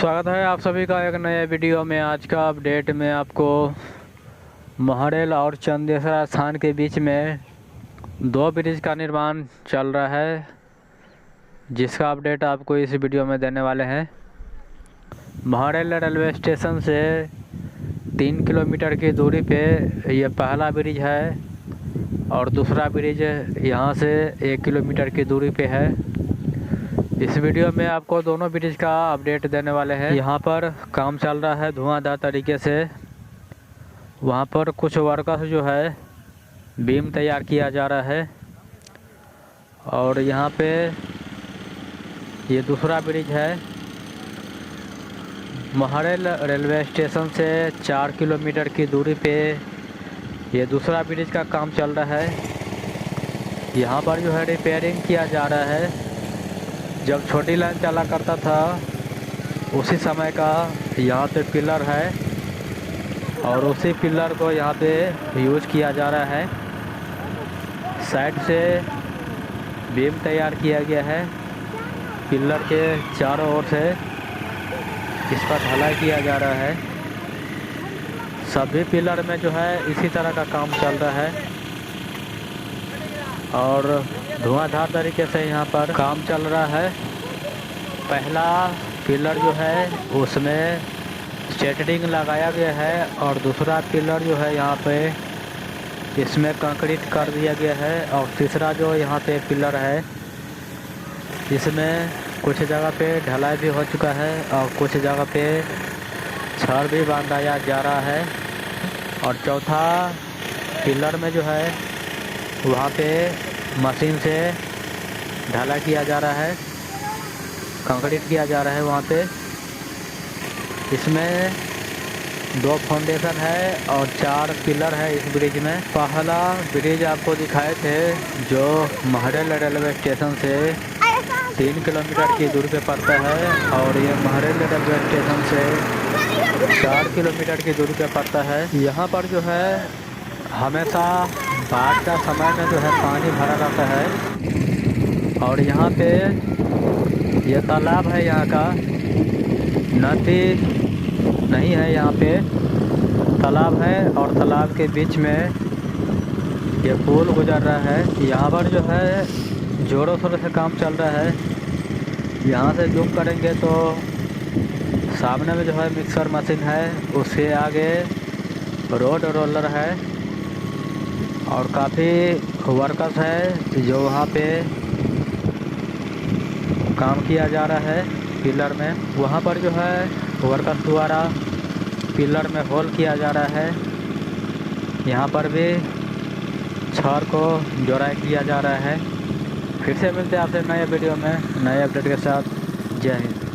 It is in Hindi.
स्वागत है आप सभी का एक नए वीडियो में। आज का अपडेट में आपको महरेल और चंदेसरा स्थान के बीच में दो ब्रिज का निर्माण चल रहा है, जिसका अपडेट आपको इस वीडियो में देने वाले हैं। महरेल रेलवे स्टेशन से 3 किलोमीटर की दूरी पे ये पहला ब्रिज है और दूसरा ब्रिज यहाँ से 1 किलोमीटर की दूरी पे है। इस वीडियो में आपको दोनों ब्रिज का अपडेट देने वाले हैं। यहाँ पर काम चल रहा है धुआंधार तरीके से। वहाँ पर कुछ वर्कर्स जो है बीम तैयार किया जा रहा है और यहाँ पे ये दूसरा ब्रिज है। महरेल रेलवे स्टेशन से 4 किलोमीटर की दूरी पे ये दूसरा ब्रिज का काम चल रहा है। यहाँ पर जो है रिपेयरिंग किया जा रहा है। जब छोटी लाइन चला करता था उसी समय का यहाँ पे पिलर है और उसी पिलर को यहाँ पे यूज किया जा रहा है। साइड से बीम तैयार किया गया है। पिलर के चारों ओर से इस पर ढलाई किया जा रहा है। सभी पिलर में जो है इसी तरह का काम चल रहा है और धुआंधार तरीके से यहाँ पर काम चल रहा है। पहला पिलर जो है उसमें सेटरिंग लगाया गया है और दूसरा पिलर जो है यहाँ पे इसमें कंक्रीट कर दिया गया है और तीसरा जो यहाँ पे पिलर है इसमें कुछ जगह पे ढलाई भी हो चुका है और कुछ जगह पे छड़ भी बांधा जा रहा है। और चौथा पिलर में जो है वहाँ पे मशीन से ढाला किया जा रहा है, कंक्रीट किया जा रहा है वहाँ पे। इसमें 2 फाउंडेशन है और 4 पिलर है इस ब्रिज में। पहला ब्रिज आपको दिखाए थे जो महरेल रेलवे स्टेशन से 3 किलोमीटर की दूरी पे पड़ता है और ये महरेल रेलवे स्टेशन से 4 किलोमीटर की दूरी पे पड़ता है। यहाँ पर जो है हमेशा बाढ़ का समय में जो है पानी भरा रहता है और यहाँ पे ये तालाब है, यहाँ का नदी नहीं है, यहाँ पे तालाब है और तालाब के बीच में ये पुल गुजर रहा है। यहाँ पर जो है जोरों शोरों से काम चल रहा है। यहाँ से जूम करेंगे तो सामने में जो है मिक्सर मशीन है, उसके आगे रोड रोलर है और काफ़ी वर्कर्स है जो वहाँ पे काम किया जा रहा है पिलर में। वहाँ पर जो है वर्कर्स द्वारा पिलर में होल किया जा रहा है। यहाँ पर भी छड़ को जोड़ाई किया जा रहा है। फिर से मिलते हैं आपसे नए वीडियो में नए अपडेट के साथ। जय हिंद।